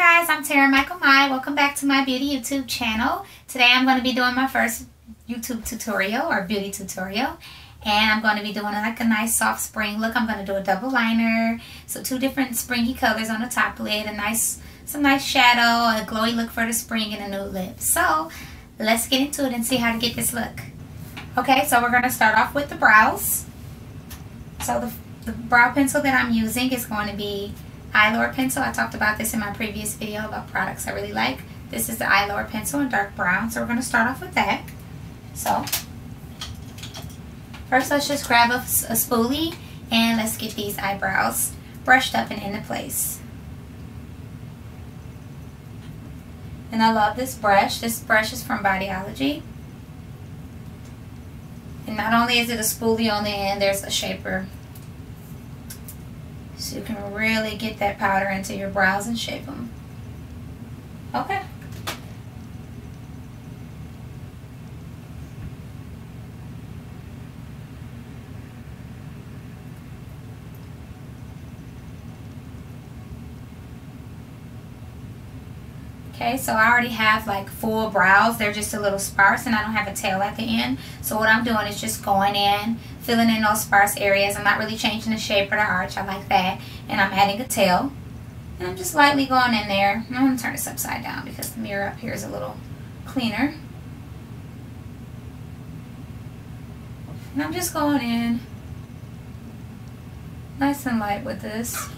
guys, I'm TarynMychalMai. Welcome back to my beauty YouTube channel. Today I'm going to be doing my first YouTube tutorial or beauty tutorial. And I'm going to be doing like a nice soft spring look. I'm going to do a double liner. So 2 different springy colors on the top lid. Some nice shadow, a glowy look for the spring, and a nude lip. So let's get into it and see how to get this look. Okay, so we're going to start off with the brows. So the brow pencil that I'm using is going to be Eylure pencil. I talked about this in my previous video about products I really like. This is the Eylure pencil in dark brown. So we're going to start off with that. So first let's just grab a spoolie and let's get these eyebrows brushed up and into place. And I love this brush. This brush is from Bodyology. And not only is it a spoolie on the end, there's a shaper. So you can really get that powder into your brows and shape them. Okay. Okay, so I already have like full brows. They're just a little sparse and I don't have a tail at the end. So what I'm doing is just going in, filling in those sparse areas. I'm not really changing the shape or the arch. I like that. And I'm adding a tail. And I'm just lightly going in there. I'm going to turn this upside down because the mirror up here is a little cleaner. And I'm just going in nice and light with this.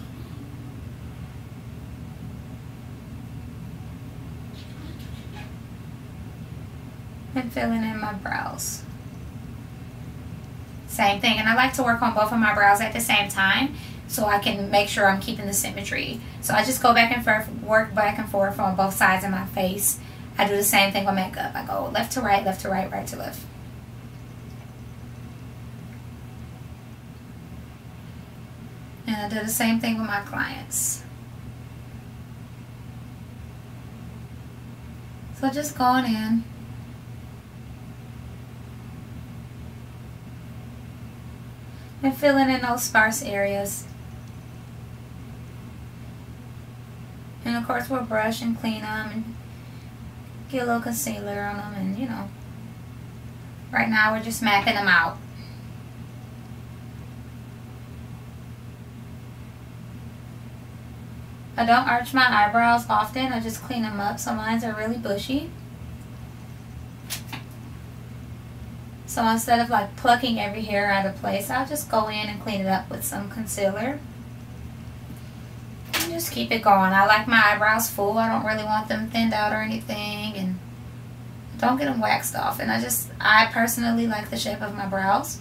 And filling in my brows. Same thing, and I like to work on both of my brows at the same time so I can make sure I'm keeping the symmetry. So I just go back and forth, work back and forth on both sides of my face. I do the same thing with makeup. I go left to right, right to left. And I do the same thing with my clients. So just going in. And filling in those sparse areas. And of course we'll brush and clean them and get a little concealer on them, and you know. Right now we're just mapping them out. I don't arch my eyebrows often. I just clean them up. So mine are really bushy. So instead of like plucking every hair out of place, I'll just go in and clean it up with some concealer. And just keep it going. I like my eyebrows full. I don't really want them thinned out or anything. And don't get them waxed off. And I personally like the shape of my brows.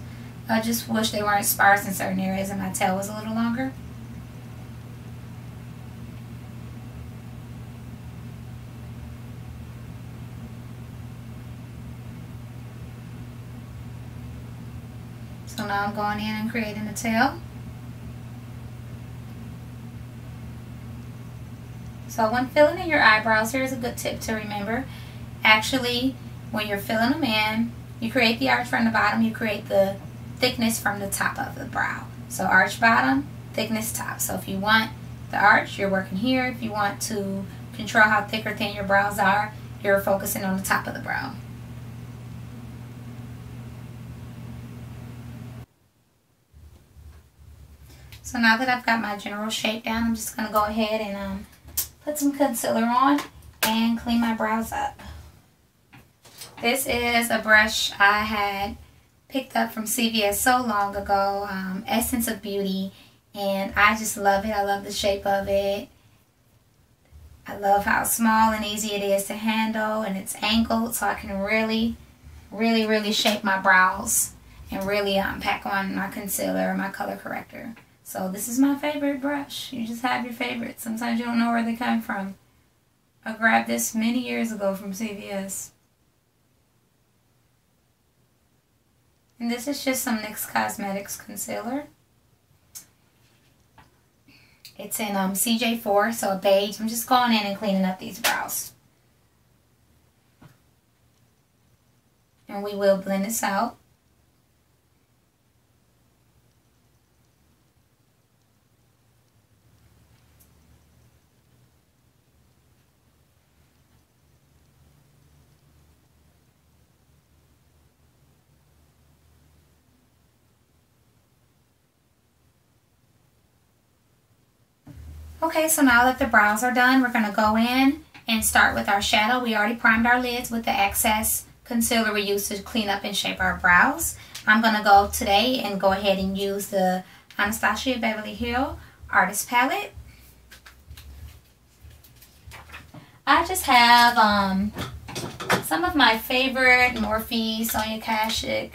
I just wish they weren't sparse in certain areas and my tail was a little longer. So now I'm going in and creating a tail. So when filling in your eyebrows, here's a good tip to remember. Actually, when you're filling them in, you create the arch from the bottom, you create the thickness from the top of the brow. So arch bottom, thickness top. So if you want the arch, you're working here. If you want to control how thick or thin your brows are, you're focusing on the top of the brow. So now that I've got my general shape down, I'm just going to go ahead and put some concealer on and clean my brows up. This is a brush I had picked up from CVS so long ago, Essence of Beauty, and I just love it. I love the shape of it. I love how small and easy it is to handle, and it's angled so I can really shape my brows and really pack on my concealer or my color corrector. So this is my favorite brush. You just have your favorites. Sometimes you don't know where they come from. I grabbed this many years ago from CVS. And this is just some NYX Cosmetics concealer. It's in CJ4, so a beige. I'm just going in and cleaning up these brows. And we will blend this out. Okay, so now that the brows are done, we're going to go in and start with our shadow. We already primed our lids with the excess concealer we used to clean up and shape our brows. I'm going to go today and go ahead and use the Anastasia Beverly Hills Artist Palette. I just have some of my favorite Morphe, Sonia Kashuk,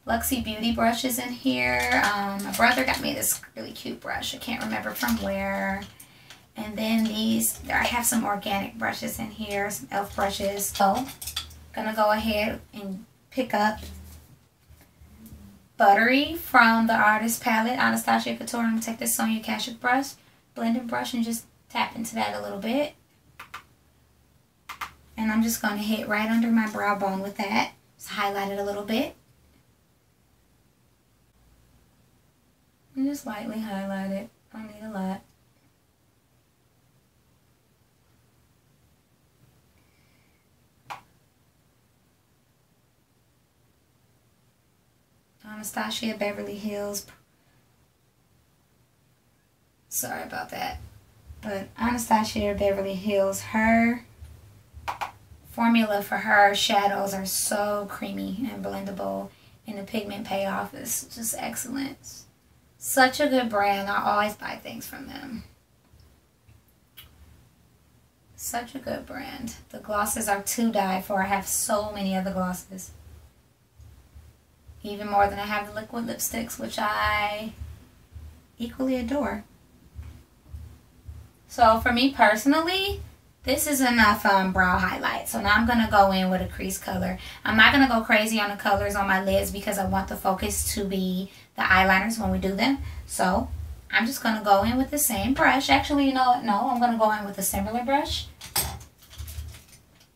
Luxie Beauty brushes in here. My brother got me this really cute brush. I can't remember from where. And then these, I have some organic brushes in here, some e.l.f. brushes. So, I'm going to go ahead and pick up Buttery from the Artist Palette, Anastasia Couture. I'm going to take this Sonia Kashuk brush, blending brush, and just tap into that a little bit. And I'm just going to hit right under my brow bone with that. Just highlight it a little bit. And just lightly highlight it. Don't need a lot. Anastasia Beverly Hills. Sorry about that. But Anastasia Beverly Hills, her formula for her shadows are so creamy and blendable, and the pigment payoff is just excellent. Such a good brand. I always buy things from them. Such a good brand. The glosses are to die for. I have so many of the glosses. Even more than I have the liquid lipsticks, which I equally adore. So for me personally, this is enough brow highlight. So now I'm going to go in with a crease color. I'm not going to go crazy on the colors on my lids because I want the focus to be the eyeliners when we do them. So I'm just going to go in with the same brush. Actually, you know what? No, I'm going to go in with a similar brush.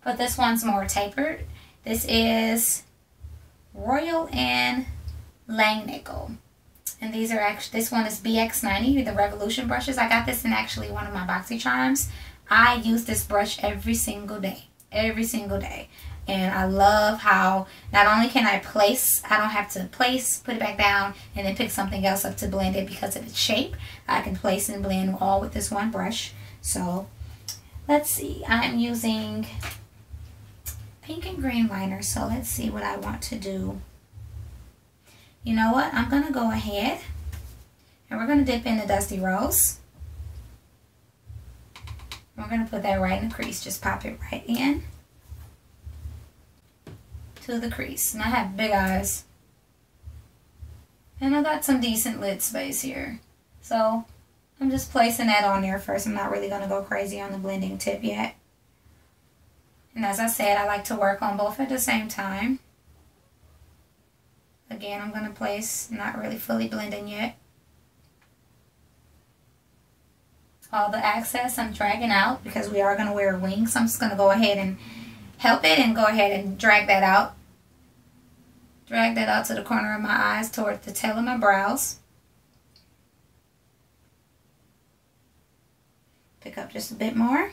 But this one's more tapered. This is Royal and Langnickel. And these are actually, this one is BX90, the Revolution brushes. I got this in actually one of my BoxyCharms. I use this brush every single day. Every single day. And I love how not only can I place, I don't have to place, put it back down, and then pick something else up to blend it because of its shape. I can place and blend all with this one brush. So, let's see. I'm using pink and green liner. So, let's see what I want to do. You know what? I'm going to go ahead and we're going to dip in the Dusty Rose. We're going to put that right in the crease. Just pop it right in to the crease. And I have big eyes. And I got some decent lid space here. So I'm just placing that on there first. I'm not really going to go crazy on the blending tip yet. And as I said, I like to work on both at the same time. Again, I'm going to place, not really fully blending yet. All the excess I'm dragging out because we are going to wear a wing. So I'm just going to go ahead and help it and go ahead and drag that out. Drag that out to the corner of my eyes toward the tail of my brows. Pick up just a bit more.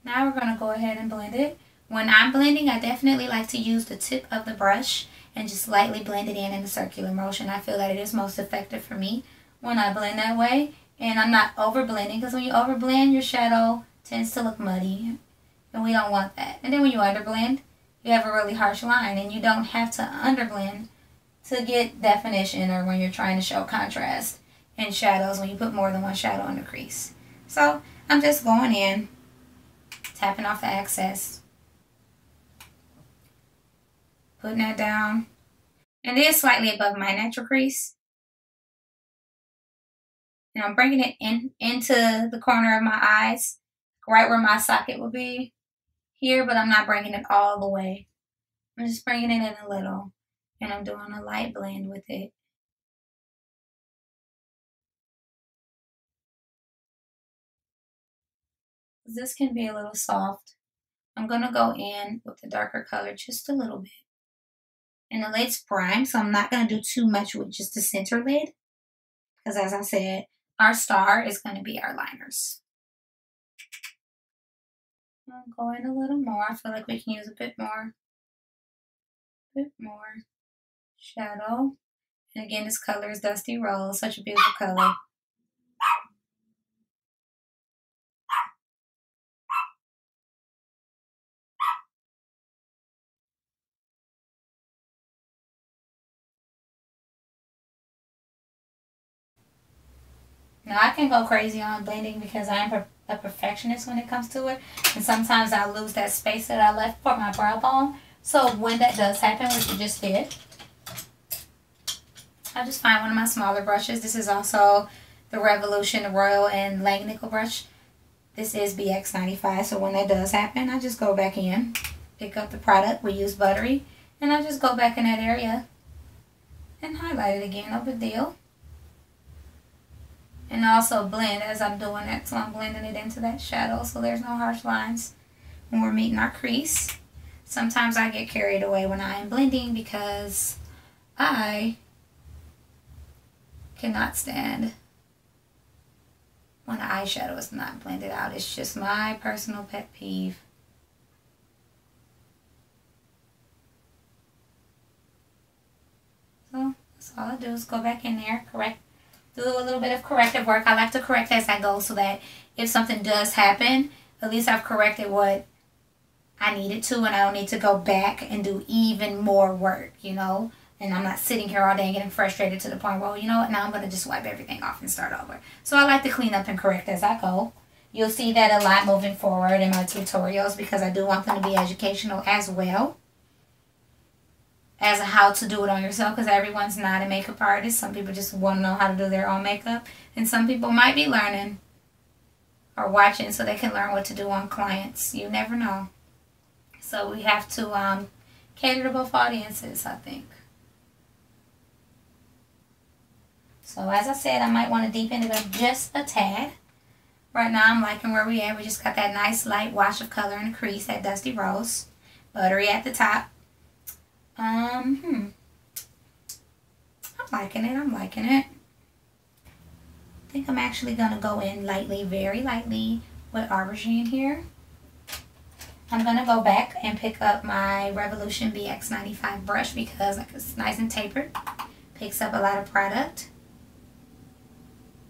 Now we're going to go ahead and blend it. When I'm blending, I definitely like to use the tip of the brush and just lightly blend it in a circular motion. I feel that it is most effective for me when I blend that way. And I'm not over blending because when you over blend, your shadow tends to look muddy. And we don't want that. And then when you under blend, you have a really harsh line. And you don't have to under blend to get definition or when you're trying to show contrast in shadows when you put more than one shadow on the crease. So I'm just going in, tapping off the excess. Putting that down. And it is slightly above my natural crease. And I'm bringing it into the corner of my eyes, right where my socket will be here, but I'm not bringing it all the way. I'm just bringing it in a little, and I'm doing a light blend with it. This can be a little soft. I'm going to go in with the darker color just a little bit. And the lid's primed, so I'm not going to do too much with just the center lid. Because as I said, our star is going to be our liners. I'm going a little more. I feel like we can use a bit more. bit more shadow. And again, this color is Dusty Rose. Such a beautiful color. Now, I can go crazy on blending because I am a perfectionist when it comes to it. And sometimes I lose that space that I left for my brow bone. So when that does happen, which it just did, I just find one of my smaller brushes. This is also the Revolution, the Royal and Langnickel brush. This is BX95. So when that does happen, I just go back in, pick up the product. We use Buttery. And I just go back in that area and highlight it again. No big deal. And also blend as I'm doing it. So I'm blending it into that shadow so there's no harsh lines when we're meeting our crease. Sometimes I get carried away when I am blending because I cannot stand when the eyeshadow is not blended out. It's just my personal pet peeve. So that's all I do is go back in there, do a little bit of corrective work. I like to correct as I go so that if something does happen, at least I've corrected what I needed to and I don't need to go back and do even more work, you know. And I'm not sitting here all day and getting frustrated to the point where, you know what, now I'm going to just wipe everything off and start over. So I like to clean up and correct as I go. You'll see that a lot moving forward in my tutorials because I do want them to be educational as well as how to do it on yourself, because everyone's not a makeup artist. Some people just want to know how to do their own makeup, and some people might be learning or watching so they can learn what to do on clients. You never know. So we have to cater to both audiences, I think. So as I said, I might want to deepen it up just a tad. Right now I'm liking where we at. We just got that nice light wash of color in the crease, that Dusty Rose. Buttery at the top. I'm liking it. I'm liking it. I think I'm actually going to go in lightly, very lightly with aubergine here. I'm going to go back and pick up my Revolution BX95 brush because it's nice and tapered. Picks up a lot of product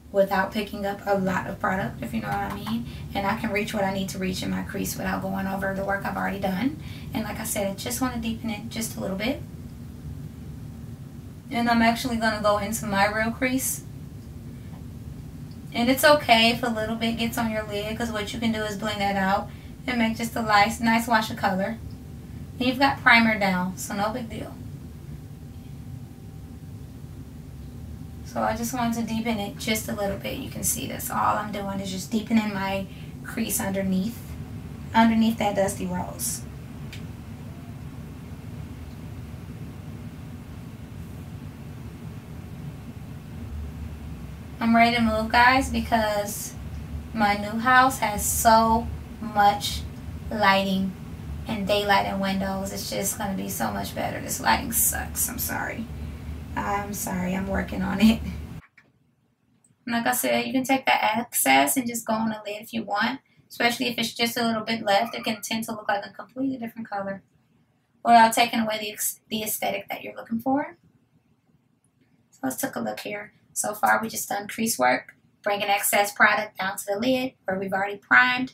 without picking up a lot of product, if you know what I mean. And I can reach what I need to reach in my crease without going over the work I've already done. And like I said, I just want to deepen it just a little bit. And I'm actually going to go into my real crease. And it's okay if a little bit gets on your lid, because what you can do is blend that out and make just a nice wash of color. And you've got primer down, so no big deal. So I just wanted to deepen it just a little bit. You can see that's all I'm doing is just deepening my crease underneath that Dusty Rose. I'm ready to move, guys, because my new house has so much lighting and daylight and windows. It's just going to be so much better. This lighting sucks. I'm sorry. I'm working on it. Like I said, you can take that excess and just go on the lid if you want. Especially if it's just a little bit left. It can tend to look like a completely different color without taking away the aesthetic that you're looking for. So let's take a look here. So far, we just done crease work. Bringing excess product down to the lid where we've already primed.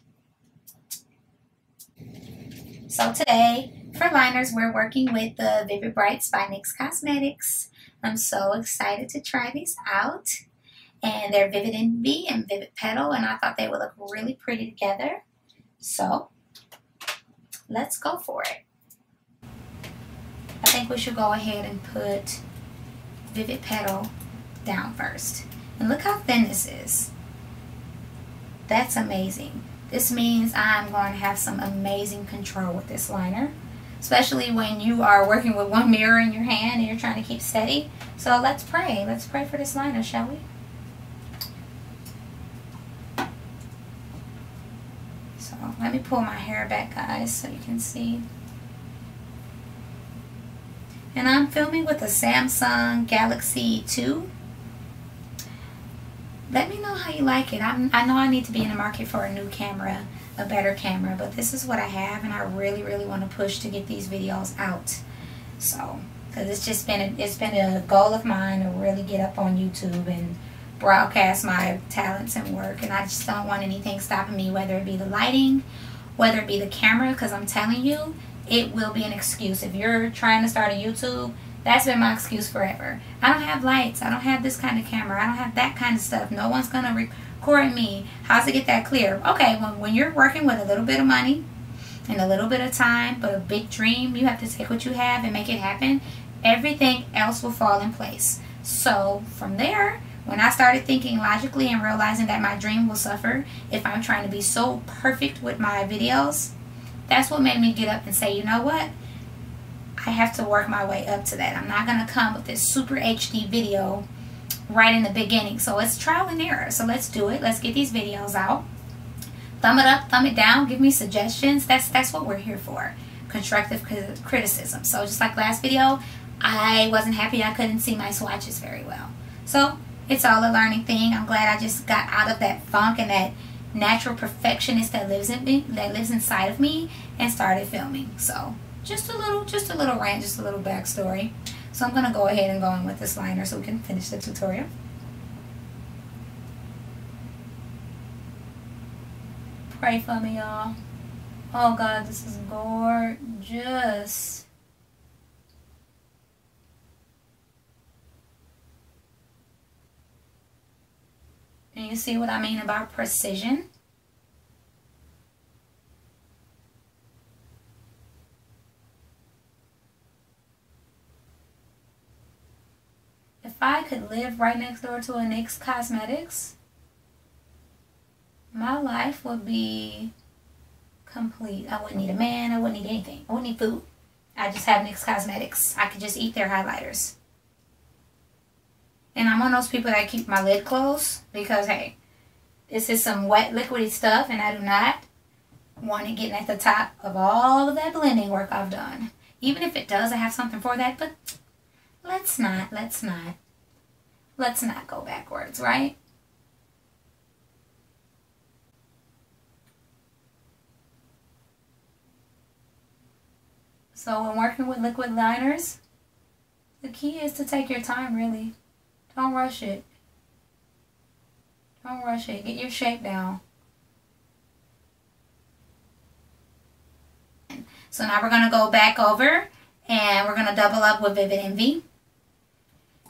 So today, for liners, we're working with the Vivid Brights by NYX Cosmetics. I'm so excited to try these out. And they're Vivid Envy and Vivid Petal, and I thought they would look really pretty together. So, let's go for it. I think we should go ahead and put Vivid Petal down first. And look how thin this is. That's amazing. This means I'm going to have some amazing control with this liner. Especially when you are working with one mirror in your hand and you're trying to keep steady. So let's pray. Let's pray for this liner, shall we? So let me pull my hair back, guys, so you can see. And I'm filming with a Samsung Galaxy 2. Let me know how you like it. I know I need to be in the market for a new camera, a better camera, but this is what I have, and I really, really want to push to get these videos out. So, because it's been a goal of mine to really get up on YouTube and broadcast my talents and work, and I just don't want anything stopping me, whether it be the lighting, whether it be the camera, because I'm telling you, it will be an excuse. If you're trying to start a YouTube, that's been my excuse forever. I don't have lights, I don't have this kind of camera, I don't have that kind of stuff, no one's gonna record me. How's to get that clear? Okay, when you're working with a little bit of money and a little bit of time, but a big dream, you have to take what you have and make it happen. Everything else will fall in place. So from there, when I started thinking logically and realizing that my dream will suffer if I'm trying to be so perfect with my videos, that's what made me get up and say, you know what? I have to work my way up to that. I'm not going to come with this super HD video right in the beginning. So it's trial and error. So let's do it. Let's get these videos out. Thumb it up, thumb it down, give me suggestions. That's what we're here for. Constructive criticism. So just like last video, I wasn't happy I couldn't see my swatches very well. So it's all a learning thing. I'm glad I just got out of that funk and that natural perfectionist that lives in me, that lives inside of me, and started filming. So just a little rant, just a little backstory. So I'm gonna go ahead and go in with this liner so we can finish the tutorial. Pray for me, y'all. Oh God, this is gorgeous. And you see what I mean about precision? If I could live right next door to a NYX Cosmetics, my life would be complete. I wouldn't need a man. I wouldn't need anything. I wouldn't need food. I just have NYX Cosmetics. I could just eat their highlighters. And I'm one of those people that keep my lid closed because, hey, this is some wet, liquidy stuff, and I do not want it getting at the top of all of that blending work I've done. Even if it does, I have something for that, but let's not go backwards, right? So when working with liquid liners, the key is to take your time, really. Don't rush it. Don't rush it. Get your shape down. So now we're going to go back over and we're going to double up with Vivid Envy.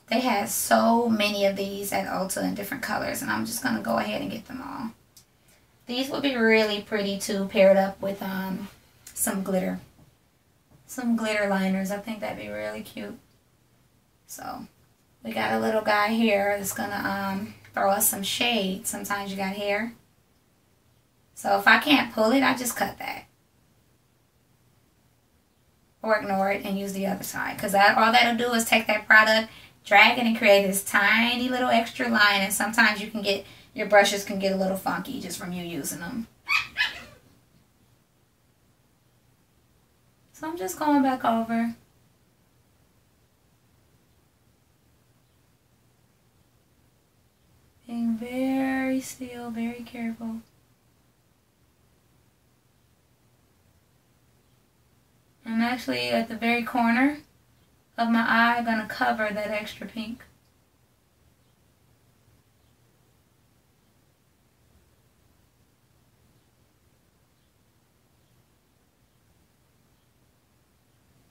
They have so many of these at Ulta in different colors, and I'm just going to go ahead and get them all. These would be really pretty too, paired up with some glitter. Some glitter liners. I think that'd be really cute. So we got a little guy here that's going to throw us some shade. Sometimes you got hair. So if I can't pull it, I just cut that. Or ignore it and use the other side. Because all that'll do is take that product, drag it, and create this tiny little extra line. And sometimes you can get, your brushes can get a little funky just from you using them. So I'm just going back over. Being very still, very careful. I'm actually at the very corner of my eye, I'm going to cover that extra pink.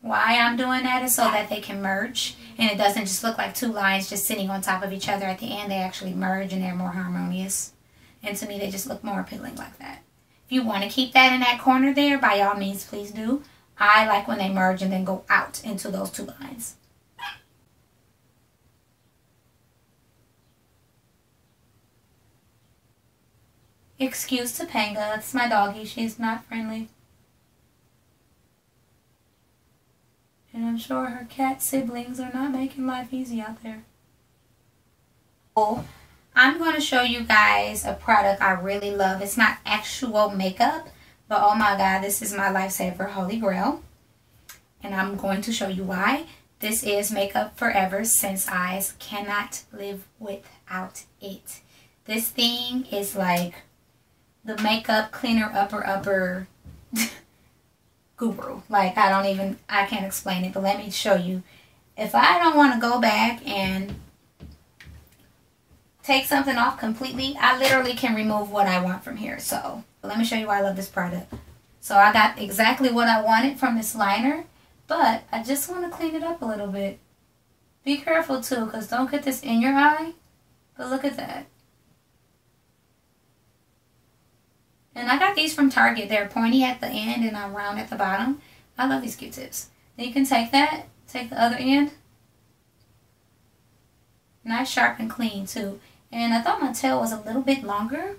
Why I'm doing that is so that they can merge and it doesn't just look like two lines just sitting on top of each other. At the end, they actually merge and they're more harmonious. And to me, they just look more appealing like that. If you want to keep that in that corner there, by all means, please do. I like when they merge and then go out into those two lines. Excuse Topanga, that's my doggie. She's not friendly. And I'm sure her cat siblings are not making life easy out there. I'm going to show you guys a product I really love. It's not actual makeup, but oh my God, this is my lifesaver, Holy Grail. And I'm going to show you why. This is Makeup Forever Sense Eyes. Cannot live without it. This thing is like the makeup cleaner upper guru. Like, I can't explain it, but let me show you. If I don't want to go back and take something off completely, I literally can remove what I want from here. So let me show you why I love this product. So I got exactly what I wanted from this liner, but I just want to clean it up a little bit. Be careful too, because don't get this in your eye. But look at that. And I got these from Target. They're pointy at the end and round at the bottom. I love these Q-tips. Then you can take that, take the other end. Nice, sharp, and clean too. And I thought my tail was a little bit longer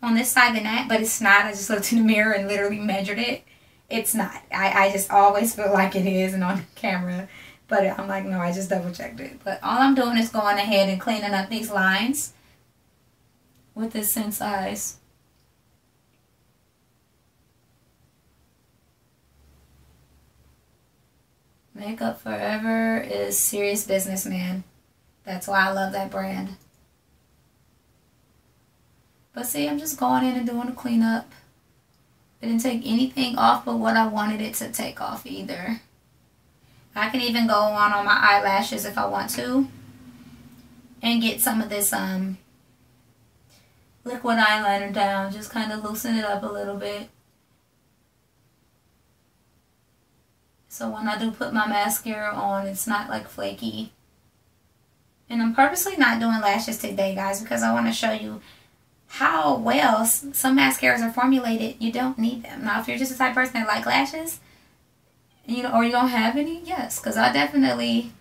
on this side than that, but it's not. I just looked in the mirror and literally measured it. It's not. I just always feel like it is and on camera. But I'm like, no, I just double checked it. But all I'm doing is going ahead and cleaning up these lines with this Sensize. Makeup Forever is serious business, man. That's why I love that brand. But see, I'm just going in and doing a cleanup. I didn't take anything off but what I wanted it to take off either. I can even go on my eyelashes if I want to. And get some of this liquid eyeliner down. Just kind of loosen it up a little bit. So when I do put my mascara on, it's not like flaky. And I'm purposely not doing lashes today, guys, because I want to show you how well some mascaras are formulated. You don't need them. Now, if you're just the type of person that like lashes, or you don't have any, yes, because I definitely,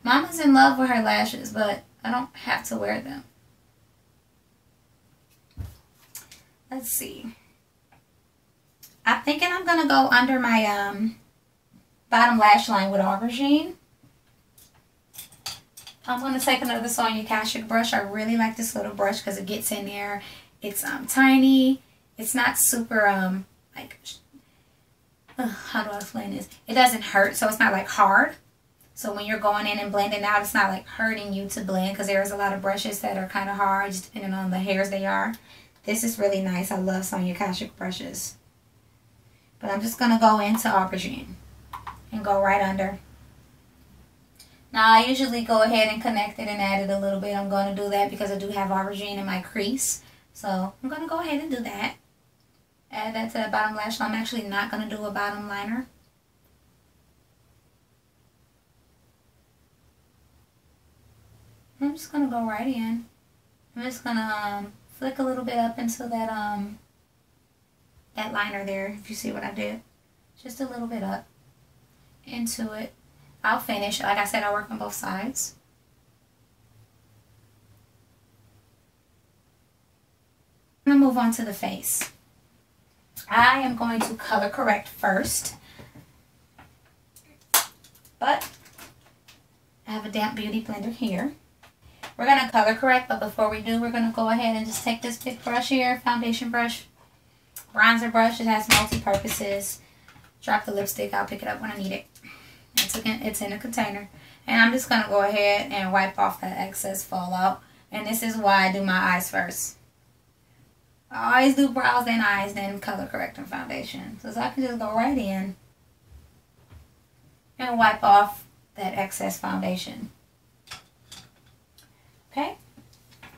Mama's in love with her lashes, but I don't have to wear them. Let's see. I'm thinking I'm going to go under my bottom lash line with aubergine. I'm going to take another Sonia Kashuk brush. I really like this little brush because it gets in there. It's tiny. It's not super, like, how do I explain this? It doesn't hurt, so it's not like hard. So when you're going in and blending out, it's not like hurting you to blend, because there's a lot of brushes that are kind of hard, just depending on the hairs they are. This is really nice. I love Sonia Kashuk brushes. But I'm just going to go into aubergine and go right under. Now, I usually go ahead and connect it and add it a little bit. I'm going to do that because I do have aubergine in my crease. So I'm going to go ahead and do that. Add that to the bottom lash line. I'm actually not going to do a bottom liner. I'm just going to go right in. I'm just going to flick a little bit up into that that liner there, if you see what I did. Just a little bit up into it. I'll finish. Like I said, I work on both sides. I'm going to move on to the face. I am going to color correct first. But I have a damp beauty blender here. We're going to color correct, but before we do, we're going to go ahead and just take this big brush here, foundation brush, bronzer brush. It has multi-purposes. Drop the lipstick. I'll pick it up when I need it. It's in a container. And I'm just going to go ahead and wipe off that excess fallout. And this is why I do my eyes first. I always do brows, then eyes, then color correct and foundation. So I can just go right in and wipe off that excess foundation. Okay?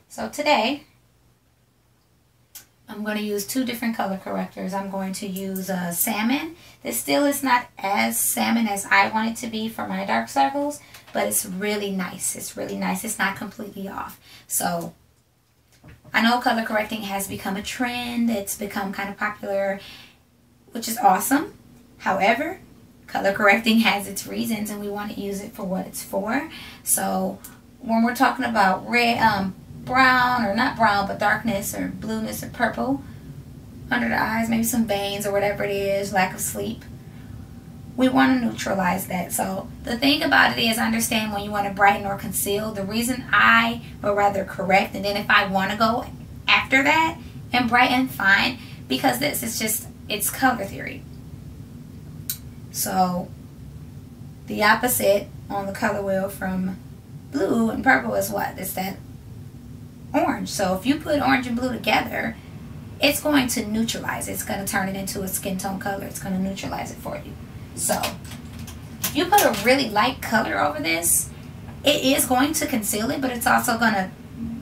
So today, I'm going to use two different color correctors. I'm going to use Salmon. This still is not as salmon as I want it to be for my dark circles, but it's really nice. It's really nice. It's not completely off. So I know color correcting has become a trend. It's become kind of popular, which is awesome. However, color correcting has its reasons, and we want to use it for what it's for. So when we're talking about red, brown, or not brown, but darkness or blueness or purple under the eyes, maybe some veins or whatever it is, lack of sleep, we want to neutralize that. So the thing about it is, understand when you want to brighten or conceal, the reason I would rather correct, and then if I want to go after that and brighten, fine, because this is just, it's color theory. So the opposite on the color wheel from blue and purple is what? It's that orange. So if you put orange and blue together, it's going to neutralize it. It's going to turn it into a skin tone color. It's going to neutralize it for you. So if you put a really light color over this, it is going to conceal it, but it's also going to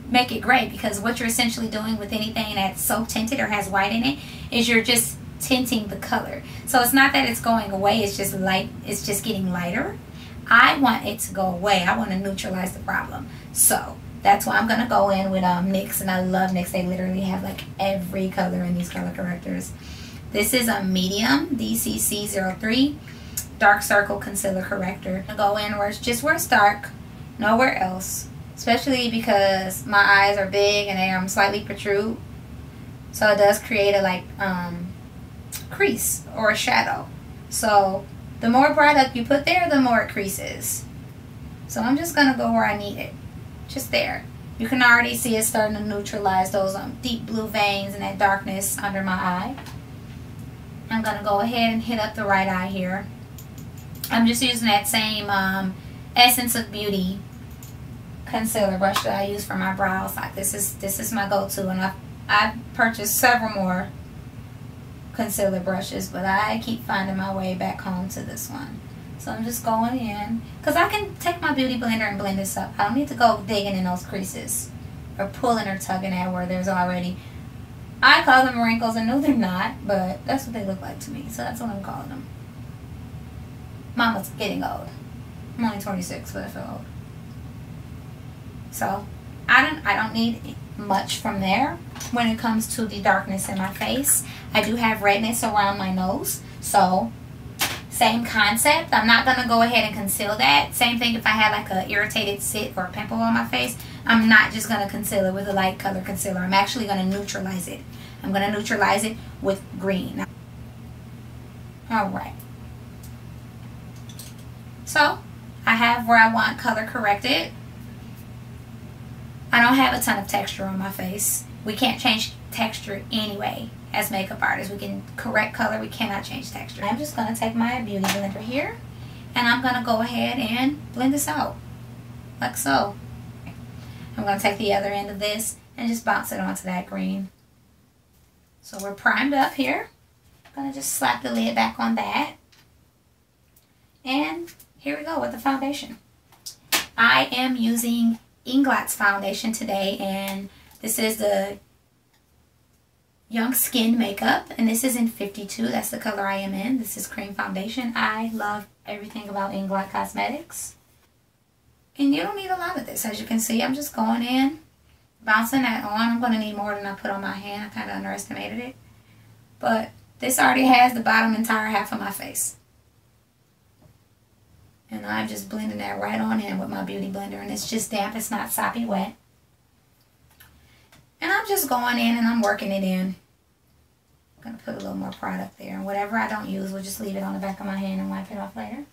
make it gray, because what you're essentially doing with anything that's so tinted or has white in it is you're just tinting the color. So it's not that it's going away, it's just light, it's just getting lighter. I want it to go away. I want to neutralize the problem. So that's why I'm going to go in with NYX, and I love NYX. They literally have like every color in these color correctors. This is a medium DCC03 dark circle concealer corrector. I go in where it's dark, nowhere else. Especially because my eyes are big and they slightly protrude. So it does create a like crease or a shadow. So the more product you put there, the more it creases. So I'm just going to go where I need it. Just there. You can already see it starting to neutralize those deep blue veins and that darkness under my eye. I'm going to go ahead and hit up the right eye here. I'm just using that same Essence of Beauty concealer brush that I use for my brows. Like this is my go-to, and I've purchased several more concealer brushes, but I keep finding my way back home to this one. So I'm just going in, because I can take my beauty blender and blend this up. I don't need to go digging in those creases or pulling or tugging at where there's already, I call them wrinkles, and no they're not, but that's what they look like to me, so that's what I'm calling them. Mama's getting old. I'm only 26, but I feel old. So I don't need much from there when it comes to the darkness in my face. I do have redness around my nose, so same concept. I'm not going to go ahead and conceal that. Same thing if I had like a irritated sit or a pimple on my face. I'm not just going to conceal it with a light color concealer. I'm actually going to neutralize it. I'm going to neutralize it with green. Alright. So I have where I want color corrected. I don't have a ton of texture on my face. We can't change texture anyway as makeup artists. We can correct color, we cannot change texture. I'm just going to take my beauty blender here, and I'm going to go ahead and blend this out like so. I'm going to take the other end of this and just bounce it onto that green. So we're primed up here. I'm going to just slap the lid back on that. And here we go with the foundation. I am using Ingot's foundation today, and this is the Young Skin Makeup, and this is in 52. That's the color I am in. This is cream foundation. I love everything about Ingot Cosmetics, and you don't need a lot of this. As you can see, I'm just going in, bouncing that on. I'm going to need more than I put on my hand. I kind of underestimated it, but this already has the bottom entire half of my face. And I'm just blending that right on in with my beauty blender. And it's just damp. It's not soppy wet. And I'm just going in and I'm working it in. I'm going to put a little more product there. And whatever I don't use, we'll just leave it on the back of my hand and wipe it off later.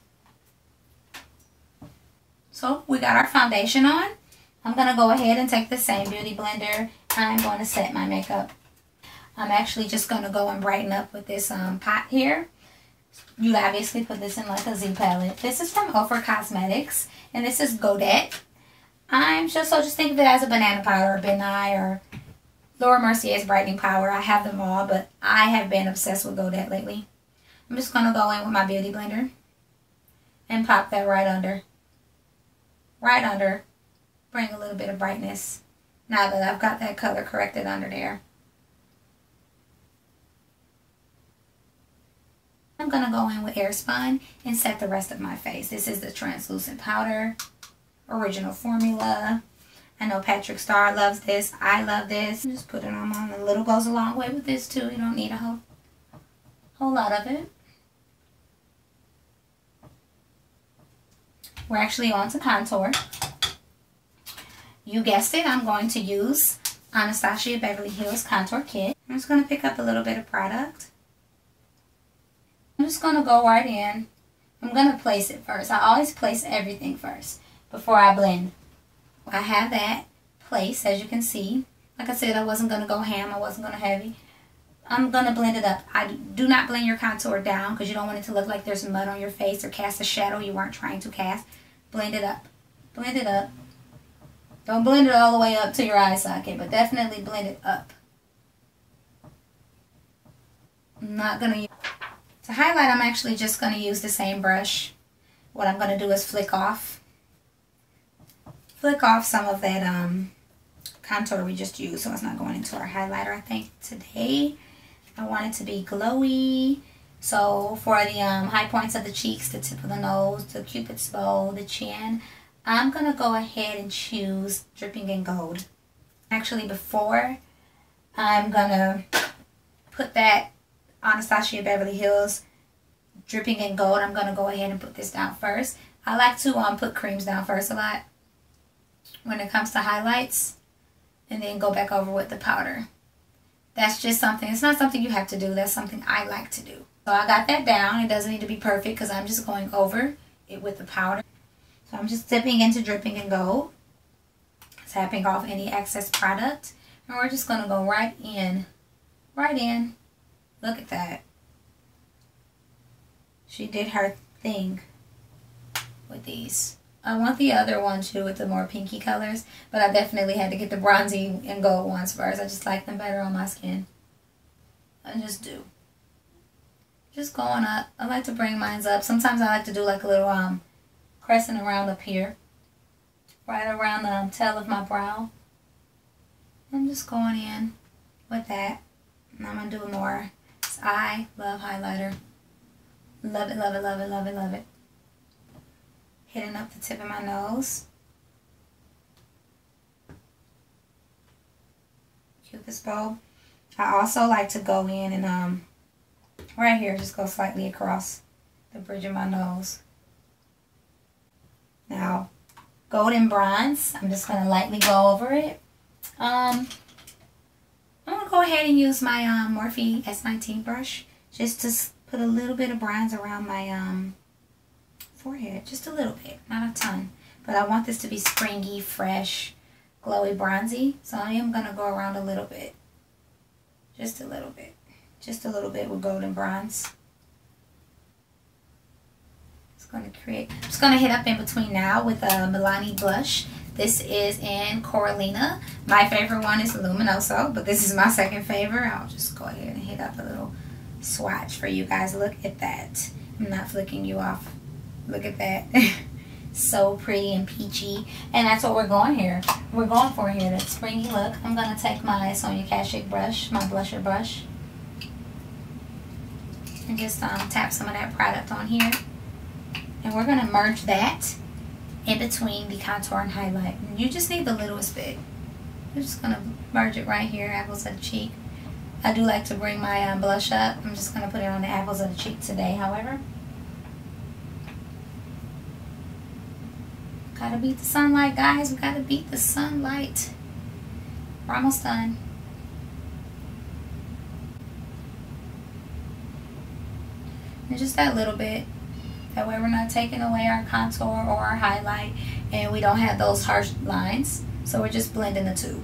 So we got our foundation on. I'm going to go ahead and take the same beauty blender. I'm going to set my makeup. I'm actually just going to go and brighten up with this pot here. You obviously put this in like a Z palette. This is from Ofra Cosmetics, and this is Godet. Just think of it as a banana powder, Ben Nye, or Laura Mercier's brightening powder. I have them all, but I have been obsessed with Godet lately. I'm just going to go in with my beauty blender and pop that right under. Right under. Bring a little bit of brightness now that I've got that color corrected under there. I'm going to go in with Airspun and set the rest of my face. This is the translucent powder, original formula. I know Patrick Starr loves this. I love this. Just put it on. A little goes a long way with this too. You don't need a whole lot of it. We're actually on to contour. You guessed it, I'm going to use Anastasia Beverly Hills Contour Kit. I'm just going to pick up a little bit of product. I'm just going to go right in. I'm going to place it first. I always place everything first before I blend. I have that placed, as you can see. Like I said, I wasn't going to go ham. I wasn't going to heavy. I'm going to blend it up. I do not blend your contour down because you don't want it to look like there's mud on your face or cast a shadow you weren't trying to cast. Blend it up. Blend it up. Don't blend it all the way up to your eye socket, but definitely blend it up. I'm not going to use... To highlight, I'm actually just going to use the same brush. What I'm going to do is flick off some of that contour we just used, so it's not going into our highlighter. I think today I want it to be glowy. So for the high points of the cheeks, the tip of the nose, the cupid's bow, the chin, I'm going to go ahead and choose Dripping in Gold. Actually, before I'm going to put that Anastasia Beverly Hills Dripping in Gold, I'm going to go ahead and put this down first. I like to put creams down first a lot when it comes to highlights, and then go back over with the powder. That's just something, it's not something you have to do, that's something I like to do. So I got that down. It doesn't need to be perfect because I'm just going over it with the powder. So I'm just dipping into Dripping in Gold, tapping off any excess product, and we're just going to go right in. Look at that. She did her thing with these. I want the other one too with the more pinky colors, but I definitely had to get the bronzy and gold ones first. I just like them better on my skin. I just do. Just going up. I like to bring mine up. Sometimes I like to do like a little crescent around up here, right around the tail of my brow. I'm just going in with that, and I'm gonna do more. I love highlighter. Love it, love it, love it, love it, love it. Hitting up the tip of my nose. Cupid's bow. I also like to go in and right here, just go slightly across the bridge of my nose. Now, golden bronze. I'm just going to lightly go over it. I'm going to go ahead and use my Morphe S19 brush just to put a little bit of bronze around my forehead. Just a little bit, not a ton. But I want this to be springy, fresh, glowy, bronzy. So I am going to go around a little bit. Just a little bit. Just a little bit with golden bronze. It's going to create... I'm just going to hit up in between now with a Milani blush. This is in Coralina. My favorite one is Luminoso, but this is my second favorite. I'll just go ahead and hit up a little swatch for you guys. Look at that. I'm not flicking you off. Look at that. So pretty and peachy. And that's what we're going for here, that springy look. I'm going to take my Sonia Kashuk brush, my blusher brush, and just tap some of that product on here. And we're going to merge that in between the contour and highlight. And you just need the littlest bit. I'm just going to merge it right here, apples of the cheek. I do like to bring my blush up. I'm just going to put it on the apples of the cheek today, however. Gotta beat the sunlight, guys. We gotta beat the sunlight. We're almost done. And just that little bit. That way we're not taking away our contour or our highlight, and we don't have those harsh lines. So we're just blending the two.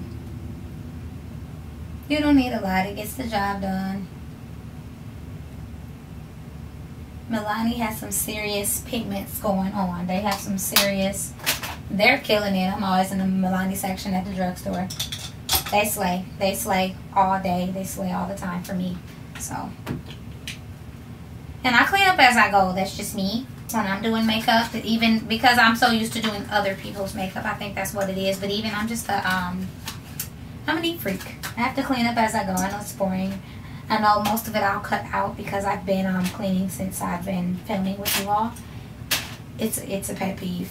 You don't need a lot. It gets the job done. Milani has some serious pigments going on. They have some serious... They're killing it. I'm always in the Milani section at the drugstore. They slay. They slay all day. They slay all the time for me. So... And I clean up as I go. That's just me. When I'm doing makeup, even because I'm so used to doing other people's makeup, I think that's what it is. But even I'm just a... I'm a neat freak. I have to clean up as I go. I know it's boring. I know most of it I'll cut out because I've been cleaning since I've been filming with you all. It's a pet peeve.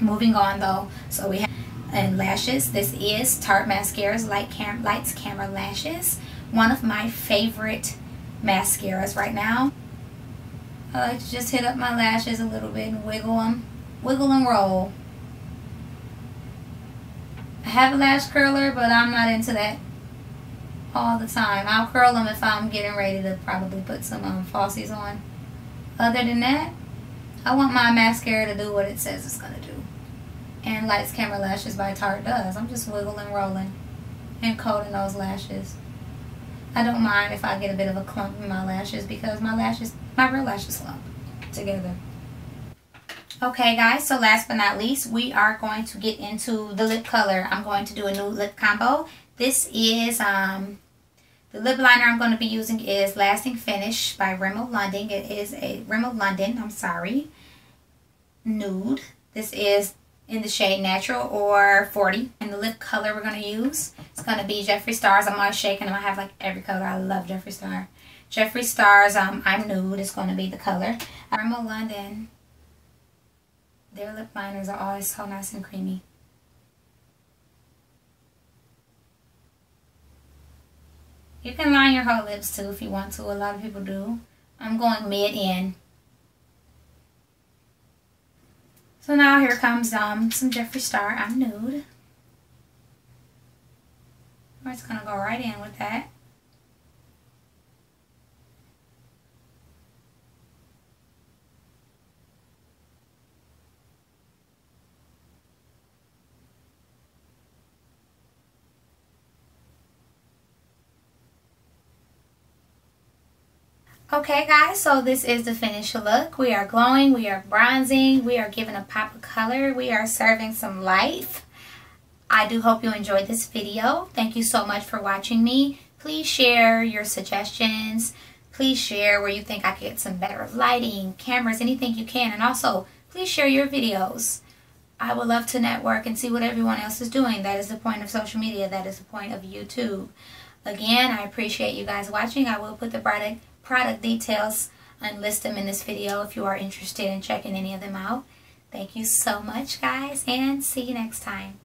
Moving on though, so we have and lashes. This is Tarte Mascara's Lights Camera Lashes. One of my favorite mascaras right now. I like to just hit up my lashes a little bit and wiggle them. Wiggle and roll. I have a lash curler, but I'm not into that all the time. I'll curl them if I'm getting ready to probably put some falsies on. Other than that, I want my mascara to do what it says it's going to do. And Lights Camera Lashes by Tarte does. I'm just wiggling, rolling, and coating those lashes. I don't mind if I get a bit of a clump in my lashes because my real lashes slump together. Okay guys, so last but not least, we are going to get into the lip color. I'm going to do a nude lip combo. This is The lip liner I'm going to be using is Lasting Finish by Rimmel London. It is a Rimmel London, Nude. This is in the shade Natural or 40. And the lip color we're going to use is going to be Jeffree Star's. I'm always shaking them. I have like every color. I love Jeffree Star. Jeffree Star's I'm Nude is going to be the color. Rimmel London, their lip liners are always so nice and creamy. You can line your whole lips too if you want to. A lot of people do. I'm going mid-in. So now here comes some Jeffree Star. I'm Nude. We're just going to go right in with that. Okay guys, so this is the finished look. We are glowing, we are bronzing, we are giving a pop of color, we are serving some life. I do hope you enjoyed this video. Thank you so much for watching me. Please share your suggestions. Please share where you think I could get some better lighting, cameras, anything you can. And also, please share your videos. I would love to network and see what everyone else is doing. That is the point of social media. That is the point of YouTube. Again, I appreciate you guys watching. I will put the product details and list them in this video if you are interested in checking any of them out. Thank you so much guys, and see you next time.